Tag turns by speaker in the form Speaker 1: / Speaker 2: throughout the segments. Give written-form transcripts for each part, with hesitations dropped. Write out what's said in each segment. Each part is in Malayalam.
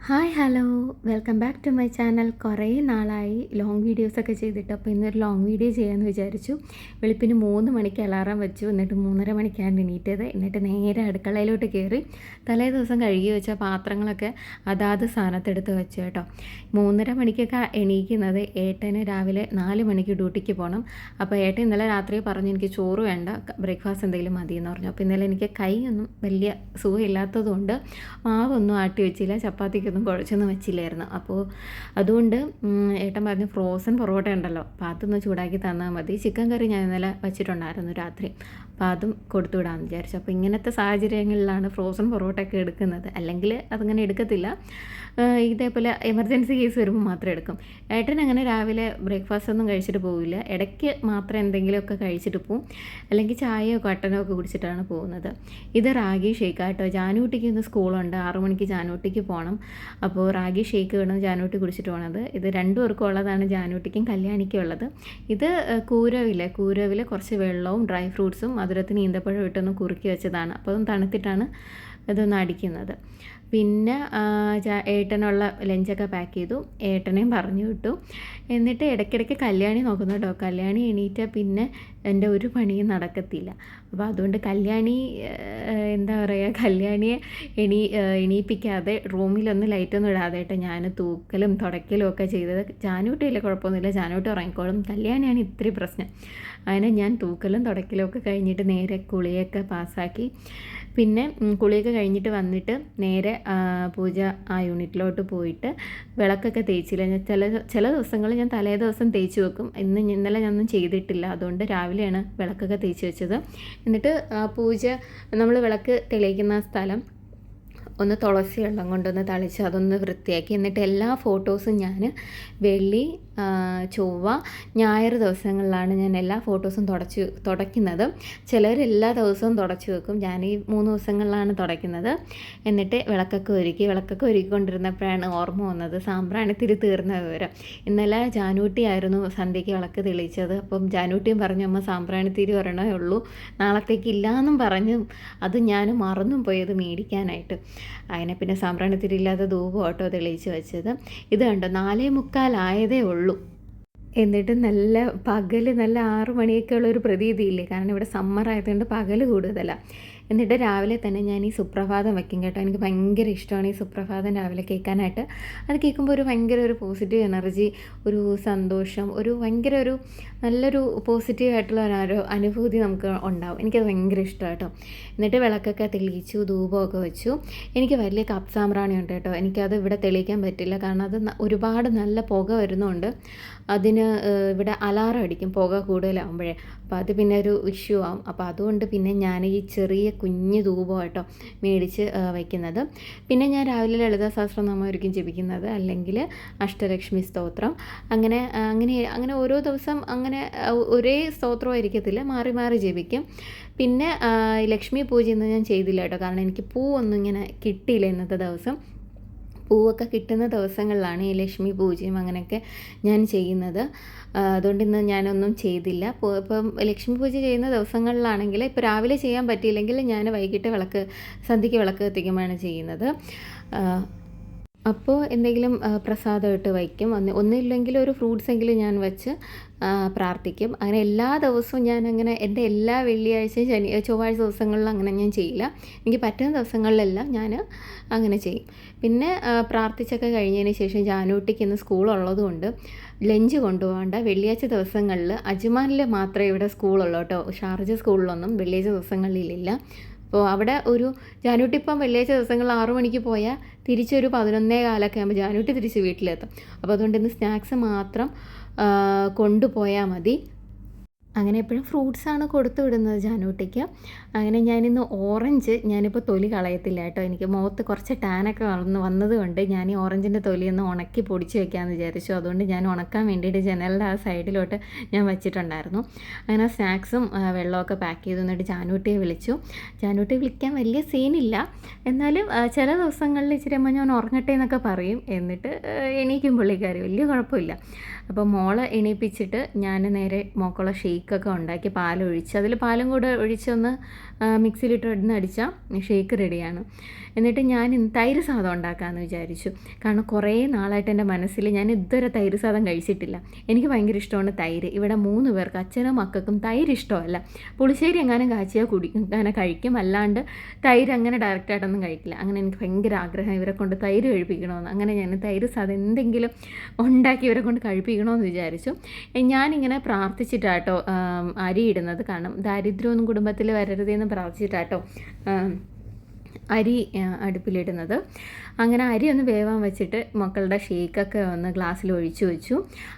Speaker 1: Hi hello welcome back to my channel. കുറേ നാളായി ലോങ് വീഡിയോസൊക്കെ ചെയ്തിട്ട്, അപ്പോൾ ഇന്നൊരു ലോങ് വീഡിയോ ചെയ്യാമെന്ന് വിചാരിച്ചു. വെളുപ്പിന് 3 മണിക്ക് അലാറം വെച്ചു. എന്നിട്ട് 3:30 മണിക്കാണ് എണീറ്റത്. എന്നിട്ട് നേരെ അടുക്കളയിലോട്ട് കയറി തലേ ദിവസം കഴുകി വെച്ച പാത്രങ്ങളൊക്കെ അതാത് സ്ഥാനത്തെടുത്ത് വെച്ചു കേട്ടോ. 3:30 മണിക്കൊക്കെ എണീക്കുന്നത് ഏട്ടന് രാവിലെ 4 മണിക്ക് ഡ്യൂട്ടിക്ക് പോകണം. അപ്പോൾ ഏട്ടൻ ഇന്നലെ രാത്രി പറഞ്ഞു എനിക്ക് ചോറ് വേണ്ട, ബ്രേക്ക്ഫാസ്റ്റ് എന്തെങ്കിലും മതിയെന്ന് പറഞ്ഞു. അപ്പോൾ ഇന്നലെ എനിക്ക് കൈയൊന്നും വലിയ സുഖമില്ലാത്തതുകൊണ്ട് മാവൊന്നും ആട്ടി വെച്ചില്ല, ചപ്പാത്തിക്കൊന്നും കുഴച്ചൊന്നും വെച്ചില്ലായിരുന്നു. അപ്പോൾ അതുകൊണ്ട് ഏട്ടൻ പറഞ്ഞു ഫ്രോസൺ പൊറോട്ട ഉണ്ടല്ലോ, അപ്പോൾ അതൊന്ന് ചൂടാക്കി തന്നാൽ മതി. ചിക്കൻ കറി ഞാൻ ഇന്നലെ വെച്ചിട്ടുണ്ടായിരുന്നു രാത്രി, അപ്പോൾ അതും കൊടുത്തു വിടാമെന്ന് വിചാരിച്ചു. അപ്പോൾ ഇങ്ങനത്തെ സാഹചര്യങ്ങളിലാണ് ഫ്രോസൺ പൊറോട്ട ഒക്കെ എടുക്കുന്നത്, അല്ലെങ്കിൽ അതങ്ങനെ എടുക്കത്തില്ല. ഇതേപോലെ എമർജൻസി കേസ് വരുമ്പോൾ മാത്രം എടുക്കും. ഏട്ടൻ അങ്ങനെ രാവിലെ ബ്രേക്ക്ഫാസ്റ്റ് ഒന്നും കഴിച്ചിട്ട് പോവില്ല, ഇടയ്ക്ക് മാത്രം എന്തെങ്കിലുമൊക്കെ കഴിച്ചിട്ട് പോവും, അല്ലെങ്കിൽ ചായയോ കട്ടനോ ഒക്കെ കുടിച്ചിട്ടാണ് പോകുന്നത്. ഇത് റാഗി ഷേക്ക് ആട്ടോ. ജാനൂട്ടിക്ക് ഇന്ന് സ്കൂളുണ്ട്, 6 മണിക്ക് ജാനൂട്ടിക്ക് പോകണം. അപ്പോൾ റാഗി ഷേക്ക് വേണം ജാനൂട്ടി കുടിച്ചിട്ട് പോകണത്. ഇത് രണ്ടുപേർക്കും ഉള്ളതാണ്, ജാനൂട്ടിക്കും കല്യാണിക്കും ഉള്ളത്. ഇത് കൂരവിൽ കുറച്ച് വെള്ളവും ഡ്രൈ ഫ്രൂട്ട്സും മധുരത്തിന് ഈന്തപ്പഴം ഇട്ടൊന്ന് കുറുക്കി വെച്ചതാണ്. അപ്പോൾ അതൊന്ന് തണുത്തിട്ടാണ് ഇതൊന്ന് അടിക്കുന്നത്. പിന്നെ ഏട്ടനുള്ള ലഞ്ചൊക്കെ പാക്ക് ചെയ്തു, ഏട്ടനെയും പറഞ്ഞു വിട്ടു. എന്നിട്ട് ഇടയ്ക്കിടയ്ക്ക് കല്യാണി നോക്കുന്നു കേട്ടോ. കല്യാണി എണീറ്റാൽ പിന്നെ എൻ്റെ ഒരു പണിയും നടക്കത്തില്ല. അപ്പോൾ അതുകൊണ്ട് കല്യാണി എന്താ പറയുക, കല്യാണിയെ എണീപ്പിക്കാതെ റൂമിലൊന്നും ലൈറ്റൊന്നും ഇടാതെ കേട്ടോ ഞാൻ തൂക്കലും തുടയ്ക്കലും ഒക്കെ ചെയ്തത്. ജാനൂട്ടിയില്ല, കുഴപ്പമൊന്നുമില്ല, ജാനൂട്ടി ഉറങ്ങിക്കോളും. കല്യാണിയാണ് ഇത്രയും പ്രശ്നം. അങ്ങനെ ഞാൻ തൂക്കലും തുടയ്ക്കലും ഒക്കെ കഴിഞ്ഞിട്ട് നേരെ കുളിയൊക്കെ പാസ്സാക്കി. പിന്നെ കുളിയൊക്കെ കഴിഞ്ഞിട്ട് വന്നിട്ട് നേരെ പൂജ ആ യൂണിറ്റിലോട്ട് പോയിട്ട് വിളക്കൊക്കെ തേച്ചില്ല. ഞാൻ ചില ദിവസങ്ങളിൽ ഞാൻ തലേ ദിവസം തേച്ച് വെക്കും. ഇന്നലെ ഞാനൊന്നും ചെയ്തിട്ടില്ല, അതുകൊണ്ട് രാവിലെയാണ് വിളക്കൊക്കെ തേച്ച് വെച്ചത്. എന്നിട്ട് പൂജ നമ്മൾ വിളക്ക് തെളിയിക്കുന്ന സ്ഥലം ഒന്ന് തുളസി വെള്ളം കൊണ്ടൊന്ന് തളിച്ച് അതൊന്ന് വൃത്തിയാക്കി. എന്നിട്ട് എല്ലാ ഫോട്ടോസും ഞാൻ വെള്ളി, ചൊവ്വ, ഞായർ ദിവസങ്ങളിലാണ് ഞാൻ എല്ലാ ഫോട്ടോസും തുടയ്ക്കുന്നത്. ചിലർ എല്ലാ ദിവസവും തുടച്ച് വെക്കും, ഞാൻ ഈ 3 ദിവസങ്ങളിലാണ് തുടയ്ക്കുന്നത്. എന്നിട്ട് വിളക്കൊക്കെ ഒരുക്കിക്കൊണ്ടിരുന്നപ്പോഴാണ് ഓർമ്മ വന്നത് സാമ്പ്രാണിത്തിരി തീർന്ന വിവരം. ഇന്നലെ ജാനൂട്ടിയായിരുന്നു സന്ധ്യയ്ക്ക് വിളക്ക് തെളിയിച്ചത്. അപ്പം ജാനൂട്ടിയും പറഞ്ഞു അമ്മ സാമ്പ്രാണിത്തിരി ഒരെണ്ണമേ ഉള്ളൂ, നാളത്തേക്ക് ഇല്ലയെന്നും പറഞ്ഞു. അത് ഞാൻ മറന്നും പോയത് മേടിക്കാനായിട്ട്. അങ്ങനെ പിന്നെ സാമ്പ്രാണിത്തിരി ഇല്ലാതെ ധൂപം ഓട്ടോ തെളിയിച്ച് വെച്ചത്. ഇത് കണ്ടോ, 4:45 ആയതേ ഉള്ളൂ. എന്നിട്ട് നല്ല 6 മണിയൊക്കെ ഉള്ളൊരു പ്രതീതിയില്ലേ, കാരണം ഇവിടെ സമ്മർ ആയതുകൊണ്ട് പകൽ കൂടുതലാണ്. എന്നിട്ട് രാവിലെ തന്നെ ഞാൻ ഈ സുപ്രഭാതം വയ്ക്കും കേട്ടോ. എനിക്ക് ഭയങ്കര ഇഷ്ടമാണ് ഈ സുപ്രഭാതം രാവിലെ കേൾക്കാനായിട്ട്. അത് കേൾക്കുമ്പോൾ ഒരു പോസിറ്റീവ് എനർജി, ഒരു സന്തോഷം, ഒരു നല്ലൊരു പോസിറ്റീവായിട്ടുള്ള ഒരു അനുഭൂതി നമുക്ക് ഉണ്ടാവും. എനിക്കത് ഭയങ്കര ഇഷ്ടമാണ് കേട്ടോ. എന്നിട്ട് വിളക്കൊക്കെ തെളിയിച്ചു, ധൂപമൊക്കെ വെച്ചു. എനിക്ക് വലിയ കപ്പ് സാമ്പ്രാണി ഉണ്ട് കേട്ടോ. എനിക്കത് ഇവിടെ തെളിയിക്കാൻ പറ്റില്ല, കാരണം അത് ഒരുപാട് നല്ല പുക വരുന്നുണ്ട്. അതിന് ഇവിടെ അലാറം അടിക്കും പുക കൂടുതലാകുമ്പോഴേ, അപ്പോൾ അത് പിന്നെ ഒരു ഇഷ്യൂ ആവും. അപ്പോൾ അതുകൊണ്ട് പിന്നെ ഞാൻ ഈ ചെറിയ കുഞ്ഞ് ധൂപം കേട്ടോ മേടിച്ച് വയ്ക്കുന്നത്. പിന്നെ ഞാൻ രാവിലെ ലളിതാ സഹസ്രനാമമായിരിക്കും ജപിക്കുന്നത്, അല്ലെങ്കിൽ അഷ്ടലക്ഷ്മി സ്തോത്രം. അങ്ങനെ ഓരോ ദിവസം അങ്ങനെ ഒരേ സ്തോത്രമായിരിക്കത്തില്ല, മാറി മാറി ജപിക്കും. പിന്നെ ലക്ഷ്മി പൂജ ഇന്ന് ഞാൻ ചെയ്തില്ല കേട്ടോ, കാരണം എനിക്ക് പൂവൊന്നും ഇങ്ങനെ കിട്ടിയില്ല ഇന്നത്തെ ദിവസം. പൂവൊക്കെ കിട്ടുന്ന ദിവസങ്ങളിലാണ് ഈ ലക്ഷ്മി പൂജയും അങ്ങനെയൊക്കെ ഞാൻ ചെയ്യുന്നത്. അതുകൊണ്ട് ഇന്ന് ഞാനൊന്നും ചെയ്തില്ല. ഇപ്പം ലക്ഷ്മി പൂജ ചെയ്യുന്ന ദിവസങ്ങളിലാണെങ്കിൽ ഇപ്പോൾ രാവിലെ ചെയ്യാൻ പറ്റിയില്ലെങ്കിൽ ഞാൻ വൈകിട്ട് സന്ധ്യയ്ക്ക് വിളക്ക് കത്തിക്കുമ്പോഴാണ് ചെയ്യുന്നത്. അപ്പോൾ എന്തെങ്കിലും പ്രസാദമായിട്ട് വയ്ക്കും. ഒന്നുമില്ലെങ്കിൽ ഒരു ഫ്രൂട്ട്സ് എങ്കിലും ഞാൻ വെച്ച് പ്രാർത്ഥിക്കും. അങ്ങനെ എല്ലാ ദിവസവും ഞാനങ്ങനെ എൻ്റെ എല്ലാ വെള്ളിയാഴ്ചയും ചൊവ്വാഴ്ച ദിവസങ്ങളിലും അങ്ങനെ ഞാൻ ചെയ്യില്ല. എനിക്ക് പറ്റുന്ന ദിവസങ്ങളിലെല്ലാം ഞാൻ അങ്ങനെ ചെയ്യും. പിന്നെ പ്രാർത്ഥിച്ചൊക്കെ കഴിഞ്ഞതിന് ശേഷം ജാനൂട്ടിക്ക് ഇന്ന് സ്കൂളുള്ളതുകൊണ്ട് ലഞ്ച് കൊണ്ടുപോകേണ്ട. വെള്ളിയാഴ്ച ദിവസങ്ങളിൽ അജ്മാനിൽ മാത്രമേ ഇവിടെ സ്കൂളുള്ളൂ കേട്ടോ, ഷാർജ സ്കൂളിലൊന്നും വെള്ളിയാഴ്ച ദിവസങ്ങളിലില്ല. അപ്പോൾ അവിടെ ജാനൂട്ടി ഇപ്പം വെള്ളിയാഴ്ച ദിവസങ്ങളിൽ 6 മണിക്ക് പോയാൽ തിരിച്ചൊരു 11:15 ആകുമ്പോൾ ജാനൂട്ടി തിരിച്ച് വീട്ടിലെത്തും. അപ്പോൾ അതുകൊണ്ട് ഇന്ന് സ്നാക്സ് മാത്രം കൊണ്ടുപോയാൽ മതി. അങ്ങനെ എപ്പോഴും ഫ്രൂട്ട്സാണ് കൊടുത്തു വിടുന്നത് ജാനൂട്ടിക്ക്. അങ്ങനെ ഞാനിന്ന് ഓറഞ്ച് ഞാനിപ്പോൾ തൊലി കളയത്തില്ല കേട്ടോ. എനിക്ക് മുഖത്ത് കുറച്ച് ടാനൊക്കെ വന്നതുകൊണ്ട് ഞാൻ ഈ ഓറഞ്ചിൻ്റെ തൊലിയൊന്ന് ഉണക്കി പൊടിച്ച് വെക്കാമെന്ന് വിചാരിച്ചു. അതുകൊണ്ട് ഞാൻ ഉണക്കാൻ വേണ്ടിയിട്ട് ജനലിൻ്റെ ആ സൈഡിലോട്ട് ഞാൻ വെച്ചിട്ടുണ്ടായിരുന്നു. അങ്ങനെ സ്നാക്സും വെള്ളമൊക്കെ പാക്ക് ചെയ്തു. എന്നിട്ട് ജാനൂട്ടിയെ വിളിച്ചു. ജാനൂട്ടിയെ വിളിക്കാൻ വലിയ സീനില്ല, എന്നാലും ചില ദിവസങ്ങളിൽ ഇച്ചിരി അമ്മ ഞാൻ ഉറങ്ങട്ടെ എന്നൊക്കെ പറയും. എന്നിട്ട് എണീക്കും പുള്ളിക്കാരി, വലിയ കുഴപ്പമില്ല. അപ്പോൾ മോളെ എണീപ്പിച്ചിട്ട് ഞാൻ നേരെ മോക്കുള്ള ഷേക്കൊക്കെ ഉണ്ടാക്കി പാലൊഴിച്ച് അതിൽ പാലും കൂടെ ഒഴിച്ചൊന്ന് മിക്സിയിലിട്ട് അടിച്ചാൽ ഷേക്ക് റെഡിയാണ്. എന്നിട്ട് ഞാൻ തൈര് സാദം ഉണ്ടാക്കാമെന്ന് വിചാരിച്ചു. കാരണം കുറേ നാളായിട്ട് എൻ്റെ മനസ്സിൽ ഞാൻ ഇതുവരെ തൈര് സാദം കഴിച്ചിട്ടില്ല. എനിക്ക് ഭയങ്കര ഇഷ്ടമാണ് തൈര്. ഇവിടെ 3 പേർക്ക്, അച്ഛനും മക്കൾക്കും തൈര് ഇഷ്ടമല്ല. പുളിശ്ശേരി എങ്ങാനും കാച്ചിയാൽ അങ്ങനെ കഴിക്കും, അല്ലാണ്ട് തൈര് അങ്ങനെ ഡയറക്റ്റായിട്ടൊന്നും കഴിക്കില്ല. അങ്ങനെ എനിക്ക് ഭയങ്കര ആഗ്രഹം ഇവരെ കൊണ്ട് തൈര് കഴിപ്പിക്കണമെന്ന്. അങ്ങനെ ഞാൻ തൈര് സാദം എന്തെങ്കിലും ഉണ്ടാക്കി ഇവരെ കൊണ്ട് കഴിപ്പിക്കണമെന്ന് വിചാരിച്ചു. ഞാനിങ്ങനെ പ്രാർത്ഥിച്ചിട്ടാട്ടോ അരി ഇടുന്നത്. കാരണം ദാരിദ്ര്യമൊന്നും കുടുംബത്തിൽ വരരുതെന്ന് പ്രാർത്ഥിച്ചിട്ടാട്ടോ അരി അടുപ്പിലിടുന്നത്. അങ്ങനെ അരി ഒന്ന് വേവാൻ വെച്ചിട്ട് മക്കളുടെ ഷേക്കൊക്കെ ഒന്ന് ഗ്ലാസ്സിൽ ഒഴിച്ചു വെച്ചു.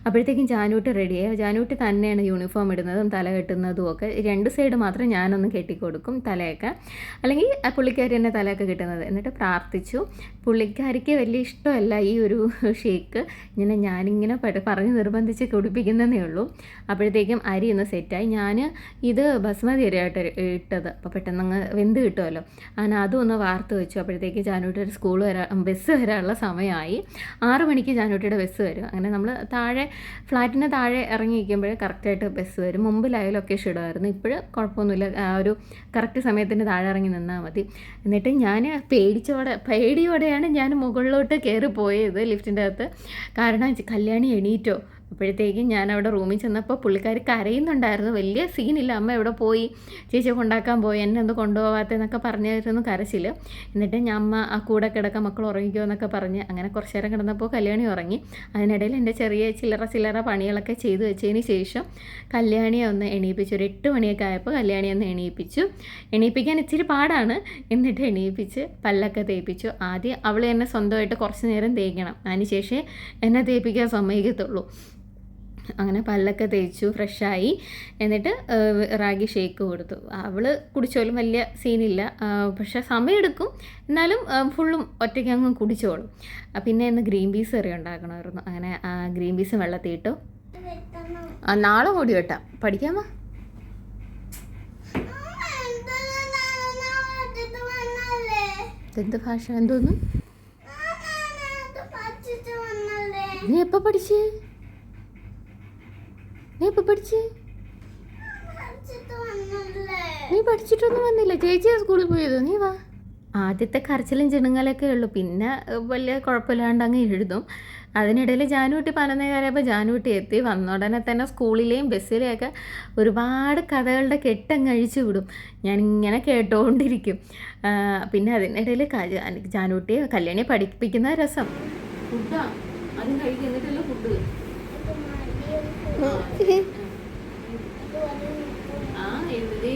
Speaker 1: അപ്പോഴത്തേക്കും ജാനൂട്ടി റെഡിയായി. ജാനൂട്ടി തന്നെയാണ് യൂണിഫോം ഇടുന്നതും തല കെട്ടുന്നതും ഒക്കെ. 2 സൈഡ് മാത്രം ഞാനൊന്ന് കെട്ടിക്കൊടുക്കും തലയൊക്കെ, അല്ലെങ്കിൽ പുള്ളിക്കാരി തന്നെ തലയൊക്കെ കിട്ടുന്നത്. എന്നിട്ട് പ്രാർത്ഥിച്ചു. പുള്ളിക്കാരിക്ക് വലിയ ഇഷ്ടമല്ല ഈ ഒരു ഷേക്ക്. ഞാനിങ്ങനെ പറഞ്ഞ് നിർബന്ധിച്ച് കുടിപ്പിക്കുന്നതേ ഉള്ളൂ. അപ്പോഴത്തേക്കും അരി ഒന്ന് സെറ്റായി. ഞാൻ ഇത് ബസ്മതി അരിയായിട്ട് ഇട്ടത്, അപ്പോൾ പെട്ടെന്ന് വെന്ത് കിട്ടുമല്ലോ. അങ്ങനെ അതും ഒന്ന് വാർത്ത് വെച്ചു. അപ്പോഴത്തേക്ക് ജാനൂട്ടിയുടെ ബസ് വരാനുള്ള സമയമായി. 6 മണിക്ക് ജാനൂട്ടിയുടെ ബസ് വരും. അങ്ങനെ നമ്മൾ ഫ്ലാറ്റിന് താഴെ ഇറങ്ങി നിൽക്കുമ്പോഴേ കറക്റ്റായിട്ട് ബസ് വരും. മുമ്പ് ലൈവ് ലൊക്കേഷൻ ഇടുമായിരുന്നു, ഇപ്പോൾ കുഴപ്പമൊന്നുമില്ല. ആ ഒരു കറക്റ്റ് സമയത്തിന് താഴെ ഇറങ്ങി നിന്നാൽ മതി. എന്നിട്ട് ഞാൻ പേടിയോടെയാണ് ഞാൻ മുകളിലോട്ട് കയറി പോയത് ലിഫ്റ്റിൻ്റെ അകത്ത്. കാരണം കല്യാണി എണീറ്റോ. അപ്പോഴത്തേക്കും ഞാൻ അവിടെ റൂമിൽ ചെന്നപ്പോൾ പുള്ളിക്കാരി കരയുന്നുണ്ടായിരുന്നു. വലിയ സീനില്ല, അമ്മ എവിടെ പോയി, ചേച്ചിയെ കൊണ്ടാക്കാൻ പോയി, എന്നെ ഒന്ന് കൊണ്ടുപോകാത്തതെന്നൊക്കെ പറഞ്ഞായിരുന്നു കരച്ചിൽ. എന്നിട്ട് ഞാൻ അമ്മ ആ കൂടെ കിടക്കാൻ, മക്കൾ ഉറങ്ങിക്കോ എന്നൊക്കെ പറഞ്ഞ് അങ്ങനെ കുറച്ച് നേരം കിടന്നപ്പോൾ കല്യാണി ഉറങ്ങി. അതിനിടയിൽ എൻ്റെ ചെറിയ ചില്ലറ പണികളൊക്കെ ചെയ്തു വെച്ചതിന് ശേഷം കല്യാണിയെ ഒന്ന് എണീപ്പിച്ചു. ഒരു 8 മണിയൊക്കെ ആയപ്പോൾ കല്യാണിയെ ഒന്ന് എണീപ്പിക്കാൻ ഇച്ചിരി പാടാണ്. എന്നിട്ട് എണീപ്പിച്ച് പല്ലൊക്കെ തേപ്പിച്ചു. ആദ്യം അവൾ എന്നെ സ്വന്തമായിട്ട് കുറച്ച് നേരം തേക്കണം, അതിനുശേഷം എന്നെ തേപ്പിക്കാൻ സമ്മതിക്കത്തുള്ളൂ. അങ്ങനെ പല്ലൊക്കെ തേച്ചു, ഫ്രഷായി. എന്നിട്ട് റാഗി ഷേക്ക് കൊടുത്തു. അവൾ കുടിച്ചോളും, വലിയ സീനില്ല. പക്ഷേ സമയമെടുക്കും, എന്നാലും ഫുള്ളും ഒറ്റയ്ക്ക് അങ്ങ് കുടിച്ചോളും. പിന്നെ ഇന്ന് ഗ്രീൻ പീസ് കറി ഉണ്ടാക്കണമായിരുന്നു. അങ്ങനെ ഗ്രീൻ പീസ് വെള്ളത്തിയിട്ടു. നാളെ കൂടി വെട്ടാം. പഠിക്കാമോ? എന്ത് ഭാഷ എന്തോന്നു? നീ എപ്പോൾ പഠിച്ചേ? നീ പഠിച്ചിട്ടൊന്നും വന്നില്ല. ചേച്ചിയാ സ്കൂളിൽ പോയത്, നീ വാ. ആദ്യത്തെ കരച്ചിലും ചിണുങ്ങലൊക്കെ ഉള്ളൂ, പിന്നെ വലിയ കുഴപ്പമില്ലാണ്ട് അങ്ങ് എഴുതും. അതിനിടയിൽ ജാനൂട്ടി 11 കാലമായപ്പോൾ ജാനൂട്ടി എത്തി. വന്ന ഉടനെ തന്നെ സ്കൂളിലെയും ബസ്സിലെയൊക്കെ ഒരുപാട് കഥകളുടെ കെട്ടങ്ങ് അഴിച്ചു വിടും. ഞാനിങ്ങനെ കേട്ടോണ്ടിരിക്കും. പിന്നെ അതിനിടയിൽ ജാനൂട്ടിയെ കല്യാണിയെ പഠിപ്പിക്കുന്ന രസം. ഫുഡാ അതും കഴിക്കുന്നിട്ടല്ലോ ഫുഡ്. എഴുതി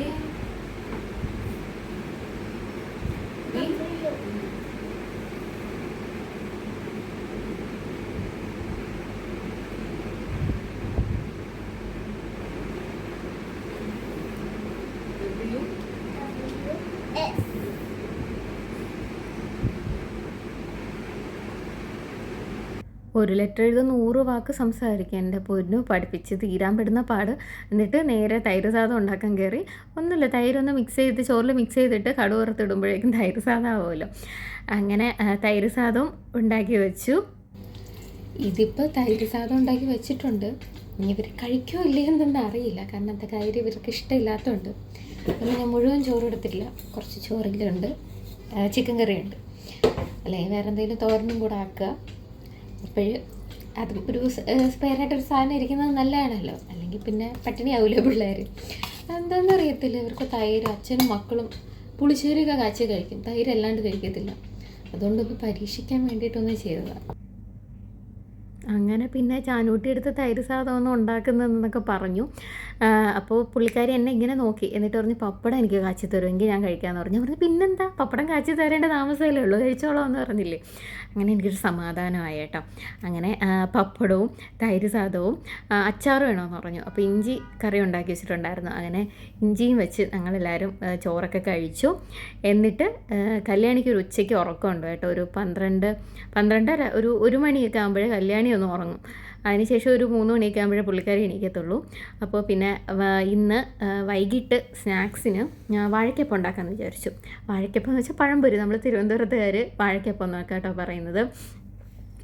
Speaker 1: ഒരു ലെറ്റർ എഴുതി 100 വാക്ക് സംസാരിക്കുക. എൻ്റെ പൊന്നു പഠിപ്പിച്ച് തീരാൻ പെടുന്ന പാട്. എന്നിട്ട് നേരെ തൈര് സാദം ഉണ്ടാക്കാൻ കയറി. ഒന്നുമില്ല, തൈരൊന്ന് ചോറിൽ മിക്സ് ചെയ്തിട്ട് കടുക് വറുത്തിടുമ്പോഴേക്കും തൈര് സാദം ആവുമല്ലോ. അങ്ങനെ തൈര് സാദം ഉണ്ടാക്കി വെച്ചു. ഇതിപ്പോൾ തൈര് സാദം ഉണ്ടാക്കി വെച്ചിട്ടുണ്ട്. ഇനി ഇവർ കഴിക്കുമോ ഇല്ലേ എന്നൊന്നും അറിയില്ല, കാരണം അത് തൈര് ഇവർക്ക് ഇഷ്ടമില്ലാത്തതുകൊണ്ട്. പിന്നെ ഞാൻ മുഴുവൻ ചോറ് എടുത്തിട്ടില്ല, കുറച്ച് ചോറിലുണ്ട്, ചിക്കൻ കറിയുണ്ട്. അല്ലെങ്കിൽ വേറെ എന്തെങ്കിലും തോരനും കൂടെ ആക്കുക. ഇപ്പോഴും അത് ഒരു സ്പെയറായിട്ടൊരു സാധനം ഇരിക്കുന്നത് നല്ലതാണല്ലോ, അല്ലെങ്കിൽ പിന്നെ പട്ടിണിയാവില്ല പിള്ളേർ. എന്താണെന്ന് അറിയത്തില്ല, ഇവർക്ക് തൈര്, അച്ഛനും മക്കളും പുളിശ്ശേരിയൊക്കെ കാച്ചി കഴിക്കും, തൈര് അല്ലാണ്ട് കഴിക്കത്തില്ല. അതുകൊണ്ടൊന്ന് പരീക്ഷിക്കാൻ വേണ്ടിയിട്ടൊന്ന് ചെയ്തതാണ്. അങ്ങനെ പിന്നെ ചാനൂട്ടി എടുത്ത് തൈര് സാധമൊന്നും ഉണ്ടാക്കുന്നതെന്നൊക്കെ പറഞ്ഞു. അപ്പോൾ പുള്ളിക്കാരി എന്നെ ഇങ്ങനെ നോക്കി, എന്നിട്ട് പറഞ്ഞു പപ്പടം എനിക്ക് കാച്ചി തരുമെങ്കിൽ ഞാൻ കഴിക്കാമെന്ന് പറഞ്ഞു. ഞാൻ പറഞ്ഞു പിന്നെന്താ, പപ്പടം കാച്ചി തരേണ്ട താമസമല്ലേ ഉള്ളൂ, കഴിച്ചോളാം എന്ന് പറഞ്ഞില്ലേ. അങ്ങനെ എനിക്കൊരു സമാധാനമായി കേട്ടോ. അങ്ങനെ പപ്പടവും തൈര് സാധവും അച്ചാറ് വേണമെന്ന് പറഞ്ഞു. അപ്പോൾ ഇഞ്ചി കറി ഉണ്ടാക്കി വെച്ചിട്ടുണ്ടായിരുന്നു. അങ്ങനെ ഇഞ്ചിയും വെച്ച് ഞങ്ങളെല്ലാവരും ചോറൊക്കെ കഴിച്ചു. എന്നിട്ട് കല്യാണിക്ക് ഒരു ഉച്ചയ്ക്ക് ഉറക്കമുണ്ട് കേട്ടോ. ഒരു 12:30 ഒരു മണിയൊക്കെ ആകുമ്പോഴേ കല്യാണി ഒന്ന് ഉറങ്ങും. അതിനുശേഷം ഒരു 3 മണിയൊക്കെ ആകുമ്പോഴേ പുള്ളിക്കാരി എണീക്കത്തുള്ളൂ. അപ്പോൾ പിന്നെ ഇന്ന് വൈകിട്ട് സ്നാക്സിന് വാഴയ്ക്കപ്പം ഉണ്ടാക്കാമെന്ന് വിചാരിച്ചു. വാഴയ്ക്കപ്പം എന്ന് വെച്ചാൽ പഴംപൊരി. നമ്മൾ തിരുവനന്തപുരത്തുകാർ വാഴയ്ക്കപ്പം എന്നൊക്കെ കേട്ടോ പറയുന്നത്.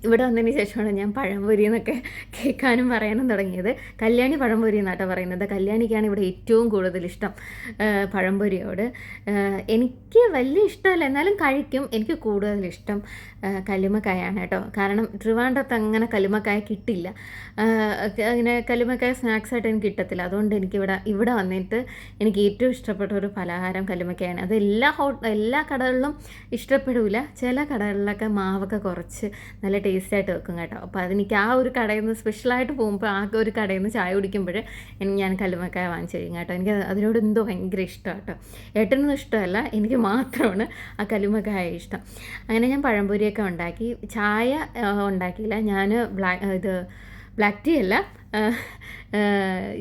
Speaker 1: ഇവിടെ വന്നതിന് ശേഷമാണ് ഞാൻ പഴംപൊരി എന്നൊക്കെ കേൾക്കാനും പറയാനും തുടങ്ങിയത്. കല്യാണി പഴംപൊരി എന്നാട്ടോ പറയുന്നത്. കല്യാണിക്കാണ് ഇവിടെ ഏറ്റവും കൂടുതൽ ഇഷ്ടം പഴംപൊരിയോട്. എനിക്ക് വലിയ ഇഷ്ടമല്ല, എന്നാലും കഴിക്കും. എനിക്ക് കൂടുതലിഷ്ടം കല്ലുമ്മക്കായാണ് കേട്ടോ. കാരണം ട്രിവാൻഡ്രത്ത് അങ്ങനെ കല്ലുമ്മക്കായ കിട്ടില്ല, അങ്ങനെ കല്ലുമ്മക്കായ സ്നാക്സായിട്ട് എനിക്ക് കിട്ടത്തില്ല. അതുകൊണ്ട് ഇവിടെ വന്നിട്ട് എനിക്ക് ഏറ്റവും ഇഷ്ടപ്പെട്ട ഒരു പലഹാരം കല്ലുമ്മക്കായാണ്. അത് എല്ലാ കടകളിലും ഇഷ്ടപ്പെടില്ല. ചില കടകളിലൊക്കെ മാവൊക്കെ കുറച്ച് നല്ല ടേസ്റ്റായിട്ട് വെക്കും കേട്ടോ. അപ്പോൾ അതെനിക്ക് ആ ഒരു കടയിൽ നിന്ന് സ്പെഷ്യലായിട്ട് പോകുമ്പോൾ ആ ഒരു കടയിൽ നിന്ന് ചായ കുടിക്കുമ്പോൾ ഞാൻ കല്ലുമ്മക്കായ വാങ്ങിച്ചു കഴിയും കേട്ടോ. എനിക്ക് അതിനോട് എന്തോ ഭയങ്കര ഇഷ്ടമാണ് കേട്ടോ. ഏട്ടനൊന്നും ഇഷ്ടമല്ല, എനിക്ക് മാത്രമാണ് ആ കല്ലുമ്മക്കായ ഇഷ്ടം. അങ്ങനെ ഞാൻ പഴംപൊരിയൊക്കെ ഉണ്ടാക്കി. ചായ ഉണ്ടാക്കിയില്ല ഞാൻ. ബ്ലാക്ക് ടീ അല്ല,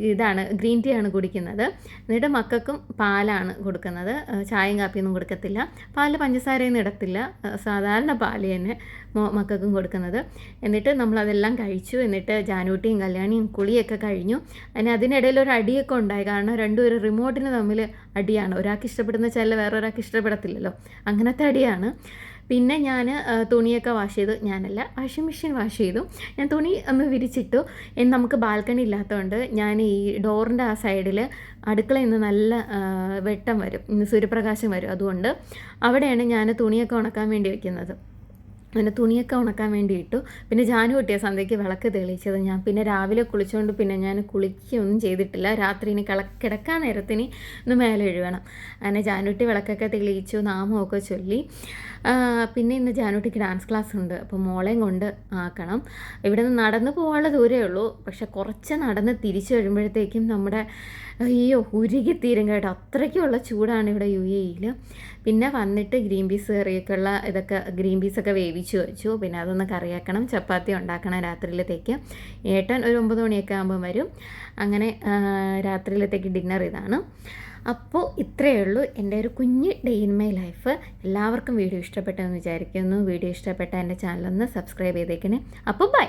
Speaker 1: ഇതാണ് ഗ്രീൻ ടീ ആണ് കുടിക്കുന്നത്. എന്നിട്ട് മക്കൾക്കും പാലാണ് കൊടുക്കുന്നത്. ചായയും കാപ്പിയൊന്നും കൊടുക്കത്തില്ല. പാലിൽ പഞ്ചസാരയൊന്നും ഇടത്തില്ല, സാധാരണ പാല് തന്നെ മക്കൾക്കും കൊടുക്കുന്നത്. എന്നിട്ട് നമ്മളതെല്ലാം കഴിച്ചു. എന്നിട്ട് ജാനൂട്ടിയും കല്യാണിയും കുളിയൊക്കെ കഴിഞ്ഞു. അതിനിടയിൽ ഒരു അടിയൊക്കെ ഉണ്ടായി. കാരണം രണ്ടുപേരും റിമോട്ടിന് തമ്മിൽ അടിയാണ്. ഒരാൾക്ക് ഇഷ്ടപ്പെടുന്ന ചില വേറൊരാൾക്ക് ഇഷ്ടപ്പെടത്തില്ലല്ലോ, അങ്ങനത്തെ അടിയാണ്. പിന്നെ ഞാൻ തുണിയൊക്കെ വാഷ് ചെയ്തു. ഞാനല്ല, വാഷിംഗ് മെഷീൻ വാഷ് ചെയ്തു. ഞാൻ തുണി ഒന്ന് വിരിച്ചിട്ടു. നമുക്ക് ബാൽക്കണി ഇല്ലാത്തതുകൊണ്ട് ഞാൻ ഈ ഡോറിൻ്റെ ആ സൈഡിൽ അടുക്കളയിൽ നിന്ന് നല്ല വെട്ടം വരും, സൂര്യപ്രകാശം വരും. അതുകൊണ്ട് അവിടെയാണ് ഞാൻ തുണിയൊക്കെ ഉണക്കാൻ വേണ്ടി വയ്ക്കുന്നത്. അങ്ങനെ തുണിയൊക്കെ ഉണക്കാൻ വേണ്ടി ഇട്ടു. പിന്നെ ജാനു കുട്ടിയ സന്ധ്യയ്ക്ക് വിളക്ക് തെളിയിച്ചത്. ഞാൻ പിന്നെ രാവിലെ കുളിച്ചുകൊണ്ട് പിന്നെ ഞാൻ കുളിക്കുകയൊന്നും ചെയ്തിട്ടില്ല. രാത്രി ഇനി കിടക്കാൻ നേരത്തിന് ഒന്ന് മേലെ എഴുവണം. അങ്ങനെ ജാനുട്ടി വിളക്കൊക്കെ തെളിയിച്ചു, നാമമൊക്കെ ചൊല്ലി. പിന്നെ ഇന്ന് ജാനുട്ടിക്ക് ഡാൻസ് ക്ലാസ് ഉണ്ട്, അപ്പോൾ മോളെയും കൊണ്ട് ആക്കണം. ഇവിടെ നിന്ന് നടന്നു പോകാനുള്ള ദൂരമേ ഉള്ളൂ. പക്ഷെ കുറച്ച് നടന്ന് തിരിച്ചു വരുമ്പോഴത്തേക്കും നമ്മുടെ ഉരുകിത്തീരും കേട്ടോ. അത്രയ്ക്കുള്ള ചൂടാണ് ഇവിടെ UAE-യിൽ. പിന്നെ വന്നിട്ട് ഗ്രീൻ പീസ് കറിയൊക്കെയുള്ള ഗ്രീൻ പീസൊക്കെ വേവിച്ച് വെച്ചു. പിന്നെ അതൊന്ന് കറിയാക്കണം, ചപ്പാത്തി ഉണ്ടാക്കണം രാത്രിയിലത്തേക്ക്. ഏട്ടൻ ഒരു 9 മണിയൊക്കെ ആകുമ്പോൾ വരും. അങ്ങനെ രാത്രിയിലത്തേക്ക് ഡിന്നർ ഇതാണ്. അപ്പോൾ ഇത്രയേ ഉള്ളൂ എൻ്റെ ഒരു കുഞ്ഞ് ഡേ ഇൻ മൈ ലൈഫ്. എല്ലാവർക്കും വീഡിയോ ഇഷ്ടപ്പെട്ടെന്ന് വിചാരിക്കുന്നു. വീഡിയോ ഇഷ്ടപ്പെട്ട എൻ്റെ ചാനലൊന്ന് സബ്സ്ക്രൈബ് ചെയ്തേക്കണേ. അപ്പോൾ ബൈ.